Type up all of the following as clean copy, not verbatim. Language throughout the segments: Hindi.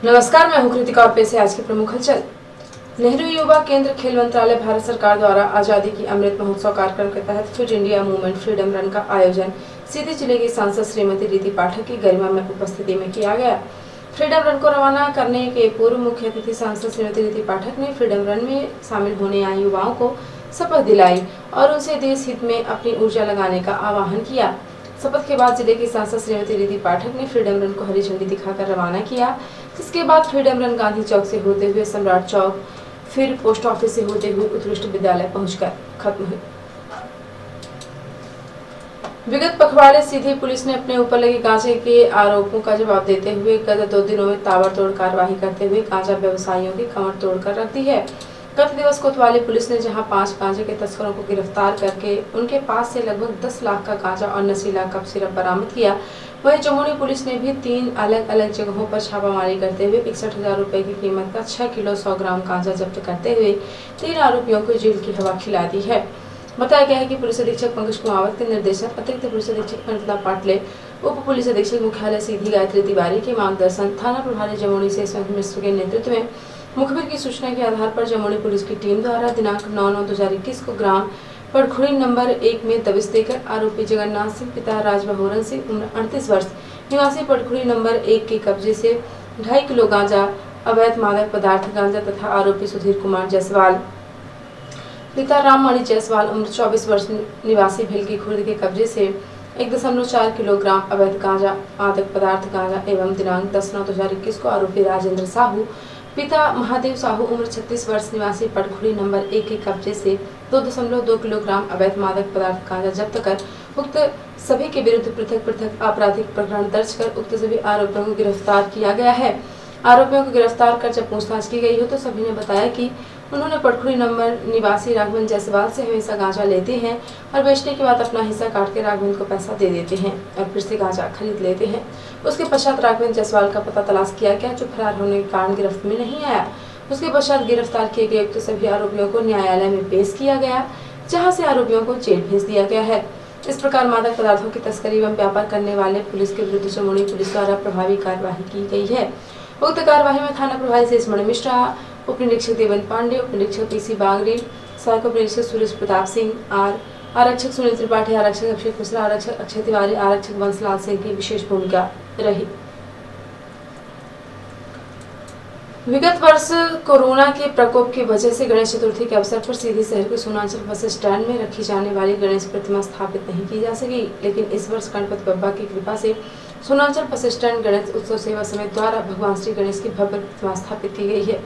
नमस्कार, मैं हूं कृतिका और पेश है आज के प्रमुख हलचल। नेहरू युवा केंद्र खेल मंत्रालय भारत सरकार द्वारा आजादी की अमृत महोत्सव कार्यक्रम के तहत fit India movement freedom run का आयोजन सीधी जिले की सांसद श्रीमती रीति पाठक की गरिमा में उपस्थिति में किया गया। फ्रीडम रन को रवाना करने के पूर्व मुख्य अतिथि सांसद श्रीमती रीति पाठक ने फ्रीडम रन में शामिल होने आए युवाओं को शपथ दिलाई और उनसे देश हित में अपनी ऊर्जा लगाने का आह्वान किया। शपथ के बाद जिले की सांसद श्रीमती रीति पाठक ने फ्रीडम रन को हरी झंडी दिखाकर रवाना किया, जिसके बाद फ्रीडम रन गांधी चौक से होते हुए सम्राट चौक, फिर पोस्ट ऑफिस से होते हुए उत्कृष्ट विद्यालय पहुंचकर खत्म हुई। विगत पखवाड़े सीधी पुलिस ने अपने ऊपर लगे गांजे के आरोपों का जवाब देते हुए गत 2 दिनों में ताबड़तोड़ कार्रवाई करते हुए गांजा व्यवसायियों की कमर तोड़कर रख दी है। गत दिवस कोतवाली पुलिस ने जहां 5 गांजे के तस्करों को गिरफ्तार करके उनके पास से लगभग 10 लाख का गांजा और नशीला कप सिरप बरामद किया, वहीं जमुई पुलिस ने भी 3 अलग अलग जगहों पर छापामारी करते हुए 61,000 रुपए की कीमत का 6 किलो 100 ग्राम गांजा जब्त करते हुए 3 आरोपियों को जेल की हवा खिला दी है। बताया गया है कि पुलिस अधीक्षक पंकज कुमावत के निर्देशन अतिरिक्त पुलिस अधीक्षक अनिता पाटले, उप पुलिस अधीक्षक मुख्यालय सीधी गायत्री तिवारी के मार्गदर्शन, थाना प्रभारी जमुई से स्वयं मिश्र के नेतृत्व में मुखबिर की सूचना के आधार पर जमुई पुलिस की टीम द्वारा दिनांक 9/9/2021 को ग्राम पड़खुड़ी नंबर 1 में दबिश देकर आरोपी जगन्नाथ सिंह पिता राजबहोरन सिंह उम्र 38 वर्ष निवासी पड़खुड़ी नंबर 1 के कब्जे से 2.5 किलो गांजा, अवैध मादक पदार्थ गांजा तथा आरोपी सुधीर कुमार जायसवाल पिता राममणि जायसवाल उम्र 24 वर्ष निवासी भेलकी खुर्द के कब्जे से 1.4 किलोग्राम अवैध गांजा मादक पदार्थ गांजा एवं दिनांक 10/9/2021 को आरोपी राजेंद्र साहू पिता महादेव साहू उम्र 36 वर्ष निवासी पड़खुड़ी नंबर 1 के कब्जे से 2.2 किलोग्राम अवैध मादक पदार्थ गांजा जब्त कर उक्त सभी के विरुद्ध पृथक आपराधिक प्रकरण दर्ज कर उक्त सभी आरोपियों को गिरफ्तार किया गया है। आरोपियों को गिरफ्तार कर जब पूछताछ की गई हो तो सभी ने बताया कि उन्होंने पड़खुड़ी नंबर निवासी राघवन जायसवाल से हमेशा गांजा लेते हैं और बेचने के बाद अपना हिस्सा काट के राघवन को पैसा दे देते हैं और फिर से गांजा खरीद लेते हैं। उसके पश्चात राघवन जायसवाल का पता तलाश किया गया, जो फरार होने के कारण गिरफ्त में नहीं आया। उसके पश्चात गिरफ्तार किए गए उक्त सभी आरोपियों को न्यायालय में पेश किया गया, जहाँ से आरोपियों को जेल भेज दिया गया है। इस प्रकार मादक पदार्थों की तस्करी एवं व्यापार करने वाले पुलिस के विरुद्ध जमुई पुलिस द्वारा प्रभावी कार्यवाही की गई है। उक्त कार्यवाही में थाना प्रभारी शेषमणि मिश्रा, उप निरीक्षक देवेंद्र पांडे, उप निरीक्षक पीसी बागरी, सहायक उप निरीक्षक सुरेश प्रताप सिंह, आरक्षक सुनील त्रिपाठी, आरक्षक अभिषेक मिश्रा, आरक्षक अक्षय तिवारी, आरक्षक वंशलाल सिंह की विशेष भूमिका रही। विगत वर्ष कोरोना के प्रकोप की वजह से गणेश चतुर्थी के अवसर पर सीधी शहर के सोनांचल बस स्टैंड में रखी जाने वाली गणेश प्रतिमा स्थापित नहीं की जा सकी, लेकिन इस वर्ष गणपति बप्पा की कृपा से सोनांचल बस स्टैंड गणेश उत्सव सेवा समिति द्वारा भगवान श्री गणेश की भव्य प्रतिमा स्थापित की गई है।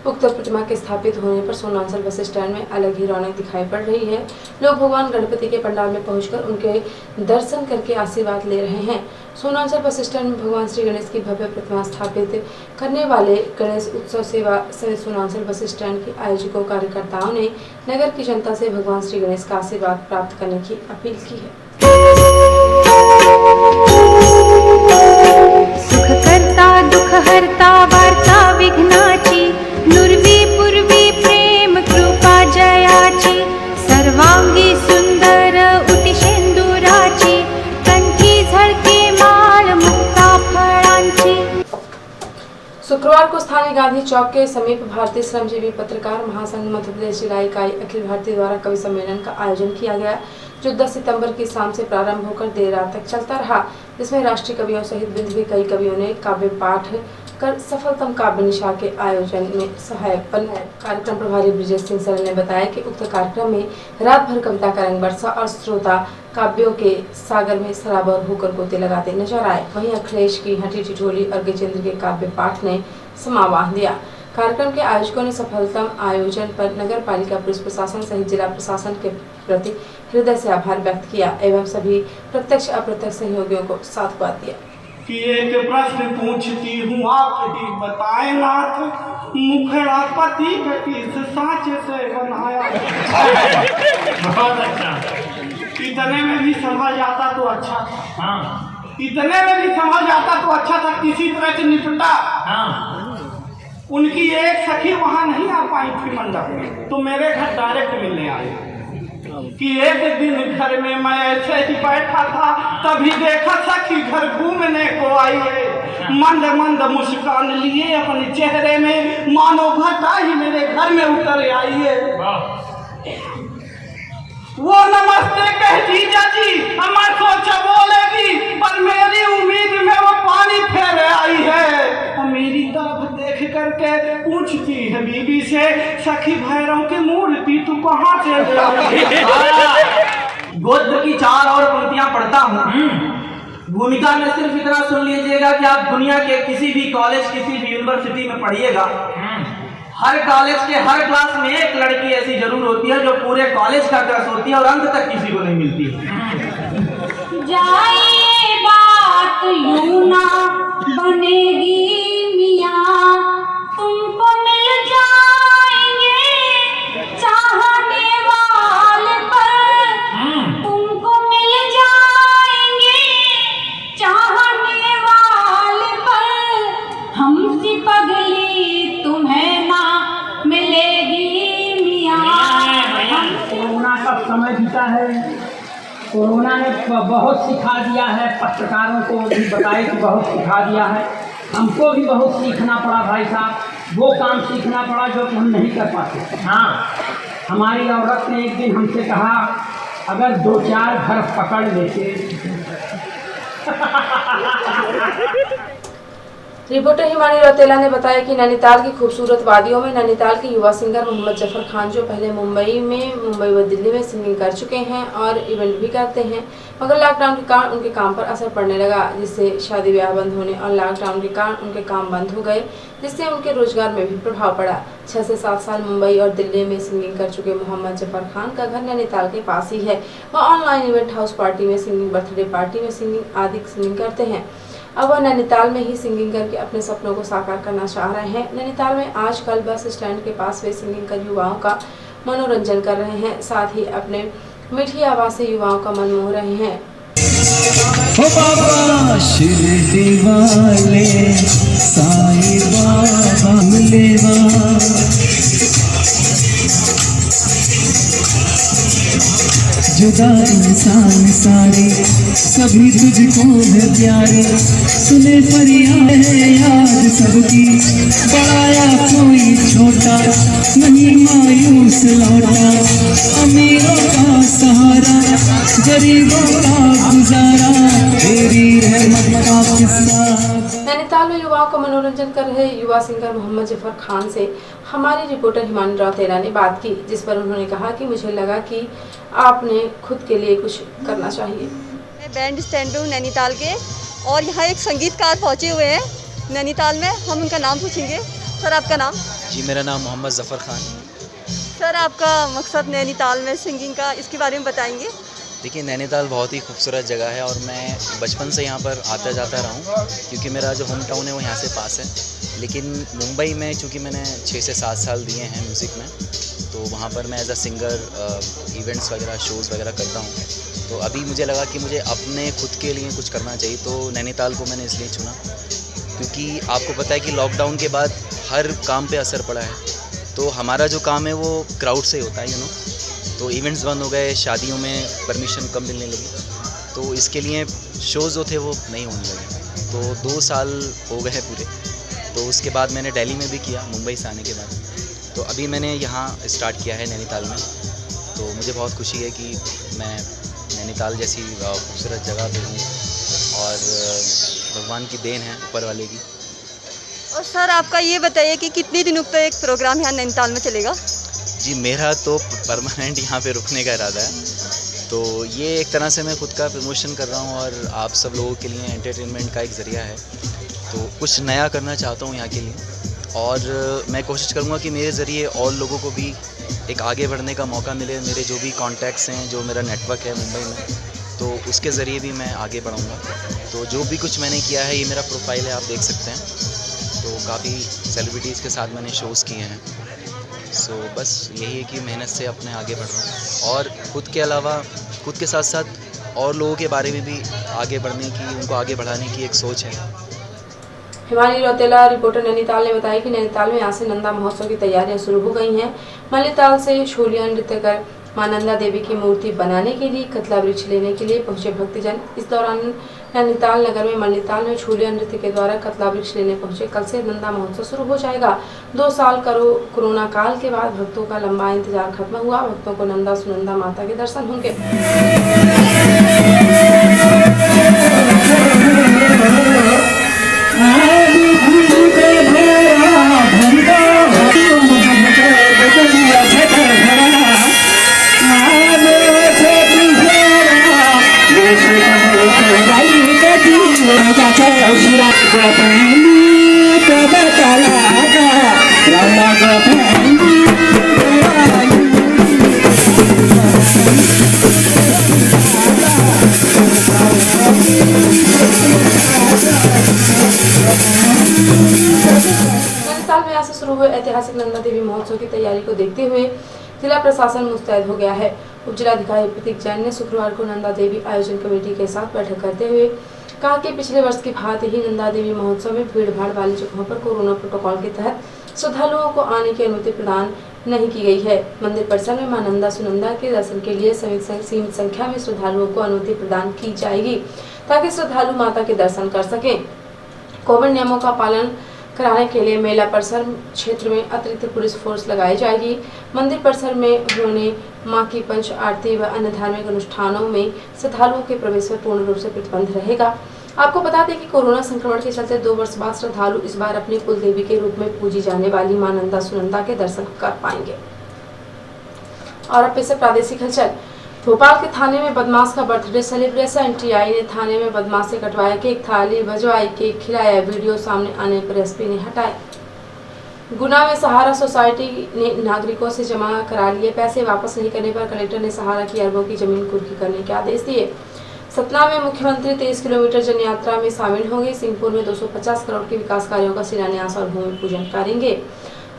उक्त प्रतिमा के स्थापित होने पर सोनांचल बस स्टैंड में अलग ही रौनक दिखाई पड़ रही है। लोग भगवान गणपति के पंडाल में पहुंचकर उनके दर्शन करके आशीर्वाद ले रहे हैं। सोनांचल बस स्टैंड में भगवान श्री गणेश की भव्य प्रतिमा स्थापित करने वाले गणेश उत्सव सेवा समिति सोनांचल बस स्टैंड के आयोजकों कार्यकर्ताओं ने नगर की जनता से भगवान श्री गणेश का आशीर्वाद प्राप्त करने की अपील की है। सुख करता दुख हरता वार्ता विघ्नाची, नुर्वी पूर्वी प्रेम कृपा जयाची, सर्वांगी सुंदर उटिशेंदुराची, कंठी झळके माळ मुक्ता फळांची। शुक्रवार को स्थानीय गांधी चौक के समीप भारतीय श्रमजीवी पत्रकार महासंघ मध्य प्रदेश जिला इकाई अखिल भारतीय द्वारा कवि सम्मेलन का आयोजन किया गया, जो 10 सितंबर की शाम से प्रारंभ होकर देर रात तक चलता रहा, जिसमें राष्ट्रीय कवियों सहित विभिन्न के कई कवियों ने काव्य पाठ कर सफलतम काव्य निशा के आयोजन में सहायक बने। कार्यक्रम प्रभारी ब्रिजेश सिंह सरल ने बताया कि उक्त कार्यक्रम में रात भर कविता का रंग बरसा और श्रोता काव्यों के सागर में सराबोर होकर गोते लगाते नजर आए। वहीं अखिलेश की हटी टिटोली और गजेंद्र के काव्य पाठ ने समा बांध दिया। कार्यक्रम के आयोजकों ने सफलतम आयोजन पर नगर पालिका पुलिस प्रशासन सहित जिला प्रशासन के प्रति हृदय से आभार व्यक्त किया एवं सभी प्रत्यक्ष अप्रत्यक्ष सहयोगियों को साधुवाद दिया। कि एक प्रश्न पूछती हूँ आप ही बताएं नाथ, मुखड़ा पति किस साँच से बनाया। बहुत अच्छा। इतने में भी समझ आता तो अच्छा था। हाँ। इतने में भी समझ आता तो अच्छा था, किसी तरह से निपटा। हाँ। उनकी एक सखी वहाँ नहीं आ पाई थी मंडप में, तो मेरे घर डायरेक्ट मिलने आई कि एक दिन घर में मैं ऐसे ही बैठा था, तभी देखा सखी घर घूमने को आई है। मंद मंद मुस्कान लिए अपने चेहरे में, मानो घटा ही मेरे घर में उतर आई है। वो नमस्ते कह जीजा जी, मैं सोचा बोलेगी, पर मेरी उम्मीद में वो पानी फेर आई है। मेरी तरफ देख करके पूछती है बीबी से, सखी भैरव की मूर्ति तू कहाँ से ले आई? गोत्र की 4 और पंक्तियां पढ़ता हूँ। भूमिका में सिर्फ इतना सुन लीजिएगा कि आप दुनिया के किसी भी कॉलेज, किसी भी यूनिवर्सिटी में पढ़िएगा, हर कॉलेज के हर क्लास में एक लड़की ऐसी जरूर होती है जो पूरे कॉलेज का क्रश होती है और अंत तक किसी को नहीं मिलती है। जाए बात यूं ना बनेगी मियाँ, तुमको मिल जाएंगे चाहने वाले पर, तुमको मिल जाएंगे चाहने वाले पर, हमसे पगली तुम्हें ना मिलेगी मियाँ। कोरोना का समय बीता है, कोरोना ने बहुत सिखा दिया है, पत्रकारों को भी बताए कि बहुत सिखा दिया है, हमको भी बहुत सीखना पड़ा भाई साहब। वो काम सीखना पड़ा जो हम नहीं कर पाते। हाँ, हमारी औरत ने एक दिन हमसे कहा, अगर 2-4 घर पकड़ लेते। रिपोर्टर हिमानी रौतेला ने बताया कि नैनीताल की खूबसूरत वादियों में नैनीताल के युवा सिंगर मोहम्मद जफर खान, जो पहले मुंबई व दिल्ली में सिंगिंग कर चुके हैं और इवेंट भी करते हैं, मगर लॉकडाउन के कारण उनके काम पर असर पड़ने लगा, जिससे शादी ब्याह बंद होने और लॉकडाउन के कारण उनके काम बंद हो गए, जिससे उनके रोजगार में भी प्रभाव पड़ा। 6 से 7 साल मुंबई और दिल्ली में सिंगिंग कर चुके मोहम्मद जफर खान का घर नैनीताल के पास ही है। वह ऑनलाइन इवेंट, हाउस पार्टी में सिंगिंग, बर्थडे पार्टी में सिंगिंग आदि सिंगिंग करते हैं। अब वह नैनीताल में ही सिंगिंग करके अपने सपनों को साकार करना चाह रहे हैं। नैनीताल में आजकल बस स्टैंड के पास वे सिंगिंग कर युवाओं का मनोरंजन कर रहे हैं, साथ ही अपने मीठी आवाज से युवाओं का मन मोह रहे हैं। ओ बाबा शिरडी वाले साईं बाबा मिलेवा, जुदा इंसान सारे सभी तुझको है प्यारे, सुने फरियाद है याद सबकी, बड़ा कोई छोटा नहीं मायूस लौटा, अमीरों का सहारा गरीबों का गुजारा, तेरी रहमत का किस्सा। नैनीताल में युवाओं का मनोरंजन कर रहे युवा सिंगर मोहम्मद जफर खान से हमारी रिपोर्टर हिमानी रौतेला ने बात की, जिस पर उन्होंने कहा कि मुझे लगा कि आपने खुद के लिए कुछ करना चाहिए। मैं बैंड स्टैंड पे हूँ नैनीताल के, और यहाँ एक संगीतकार पहुँचे हुए हैं नैनीताल में, हम उनका नाम पूछेंगे। सर, आपका नाम? जी, मेरा नाम मोहम्मद ज़फ़र खान। सर, आपका मकसद नैनीताल में सिंगिंग का, इसके बारे में बताएंगे। देखिए, नैनीताल बहुत ही खूबसूरत जगह है और मैं बचपन से यहाँ पर आता जाता रहा हूँ, क्योंकि मेरा जो होम टाउन है वो यहाँ से पास है। लेकिन मुंबई में चूँकि मैंने 6 से 7 साल दिए हैं म्यूज़िक में, तो वहाँ पर मैं एज अ सिंगर इवेंट्स वगैरह, शोज़ वगैरह करता हूँ। तो अभी मुझे लगा कि मुझे अपने खुद के लिए कुछ करना चाहिए, तो नैनीताल को मैंने इसलिए चुना, क्योंकि आपको पता है कि लॉकडाउन के बाद हर काम पे असर पड़ा है। तो हमारा जो काम है वो क्राउड से होता है, तो इवेंट्स बंद हो गए, शादियों में परमिशन कम मिलने लगी, तो इसके लिए शोज़ जो थे वो नहीं होने लगे। तो 2 साल हो गए पूरे। तो उसके बाद मैंने दिल्ली में भी किया, मुंबई से आने के बाद। तो अभी मैंने यहाँ स्टार्ट किया है नैनीताल में। तो मुझे बहुत खुशी है कि मैं नैनीताल जैसी खूबसूरत जगह पे हूँ और भगवान की देन है, ऊपर वाले की। और सर, आपका ये बताइए कि कितने दिनों तक एक प्रोग्राम यहाँ नैनीताल में चलेगा? जी, मेरा तो परमानेंट यहाँ पे रुकने का इरादा है। तो ये एक तरह से मैं खुद का प्रमोशन कर रहा हूँ और आप सब लोगों के लिए एंटरटेनमेंट का एक ज़रिया है। तो कुछ नया करना चाहता हूँ यहाँ के लिए, और मैं कोशिश करूँगा कि मेरे ज़रिए और लोगों को भी एक आगे बढ़ने का मौका मिले। मेरे जो भी कॉन्टैक्ट्स हैं, जो मेरा नेटवर्क है मुंबई में, तो उसके ज़रिए भी मैं आगे बढ़ूँगा। तो जो भी कुछ मैंने किया है, ये मेरा प्रोफाइल है, आप देख सकते हैं। तो काफ़ी सेलिब्रिटीज़ के साथ मैंने शोज़ किए हैं। सो बस यही है कि मेहनत से अपने आगे बढ़ रहा हूँ, और खुद के अलावा, खुद के साथ साथ और लोगों के बारे में भी आगे बढ़ने की, उनको आगे बढ़ाने की एक सोच है। हिमानी रौतेला, रिपोर्टर नैनीताल, ने बताया कि नैनीताल में आज से नंदा महोत्सव की तैयारियां शुरू हो गई हैं। नैनीताल से छोलिया नृत्य कर मां नंदा देवी की मूर्ति बनाने के लिए कतला वृक्ष लेने के लिए पहुंचे भक्तजन। इस दौरान नैनीताल नगर में मल्लीताल में छूलिया नृत्य के द्वारा कतला वृक्ष लेने पहुंचे। कल से नंदा महोत्सव शुरू हो जाएगा। 2 साल कोरोना काल के बाद भक्तों का लंबा इंतजार खत्म हुआ। भक्तों को नंदा सुनंदा माता के दर्शन होंगे। नैनीताल में आज से शुरू हुए ऐतिहासिक नंदा देवी महोत्सव की तैयारी को देखते हुए जिला प्रशासन मुस्तैद हो गया है। उप जिलाधिकारी प्रतीक जैन ने शुक्रवार को नंदा देवी आयोजन कमेटी के साथ बैठक करते हुए कहा कि पिछले वर्ष की भांति ही नंदा देवी महोत्सव में भीड़ भाड़ वाली जगहों पर कोरोना प्रोटोकॉल के तहत श्रद्धालुओं को आने की अनुमति प्रदान नहीं की गई है। मंदिर परिसर में मां नंदा सुनंदा के दर्शन के लिए सीमित संख्या में श्रद्धालुओं को अनुमति प्रदान की जाएगी ताकि श्रद्धालु माता के दर्शन कर सकें। कोविड नियमों का पालन कराने के लिए मेला परिसर क्षेत्र में अतिरिक्त पुलिस फोर्स लगाई जाएगी। मंदिर परिसर में होने मां की पंच आरती व अन्य धार्मिक अनुष्ठानों में श्रद्धालुओं के प्रवेश पर पूर्ण रूप से प्रतिबंध रहेगा। आपको बता दें कि कोरोना संक्रमण के चलते 2 वर्ष बाद श्रद्धालु इस बार अपनी कुल देवी के रूप में पूजी जाने वाली मां नंदा सुनंदा के दर्शन कर पाएंगे। और अब से प्रादेशिक हलचल। भोपाल के थाने में बदमाश का बर्थडे सेलिब्रेशन। टीआई ने थाने में बदमाश से कटवाया केक, थाली बजवाई, केक खिलाया। वीडियो सामने आने पर एसपी ने हटाया। गुना में सहारा सोसाइटी ने नागरिकों से जमा करा लिए पैसे, वापस नहीं करने पर कलेक्टर ने सहारा की अरबों की जमीन कुर्की करने के आदेश दिए। सतना में मुख्यमंत्री 23 किलोमीटर जन यात्रा में शामिल होंगे। सिंहपुर में 250 करोड़ के विकास कार्यों का शिलान्यास और भूमि पूजन करेंगे।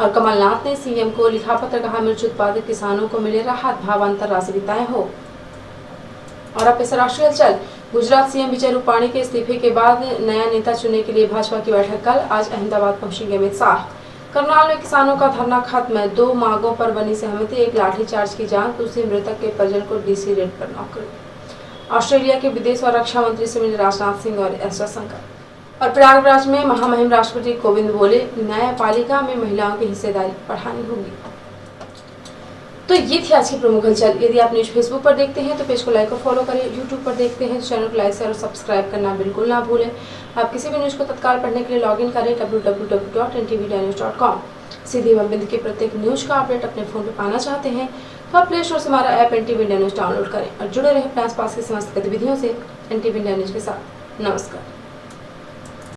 और कमलनाथ ने सीएम को लिखा पत्र, कहा मिर्च उत्पादक किसानों को मिले राहत, भावांतर राशि भी तय हो। और अब इस राष्ट्रीय हलचल। गुजरात सीएम विजय रूपाणी के इस्तीफे के बाद नया नेता चुनने के लिए भाजपा की बैठक कल। आज अहमदाबाद पहुंचेंगे अमित शाह। करनाल में किसानों का धरना खत्म। 2 मांगों पर बनी सहमति, एक लाठीचार्ज की जांच, दूसरी मृतक के परिजन को डीसी रेट पर नौकरी। ऑस्ट्रेलिया के विदेश और रक्षा मंत्री से मिले राजनाथ सिंह और एस जयशंकर। और प्रयागराज में महामहिम राष्ट्रपति कोविंद बोले, न्यायपालिका में महिलाओं की हिस्सेदारी बढ़ानी होगी। तो ये थी आज की प्रमुख हलचल। यदि आप न्यूज फेसबुक पर देखते हैं तो पेज को लाइक और फॉलो करें। यूट्यूब पर देखते हैं तो चैनल को लाइक और सब्सक्राइब करना बिल्कुल ना भूलें। आप किसी भी न्यूज को तत्काल पढ़ने के लिए लॉगिन करें www.ntvdaily.com। सीधे बिंदु के प्रत्येक न्यूज का अपडेट अपने फोन पर पाना चाहते हैं तो आप प्ले स्टोर से हमारा app NTV India news download करें और जुड़े रहे अपने आसपास की समस्त गतिविधियों से NTV इंडिया न्यूज के साथ। नमस्कार।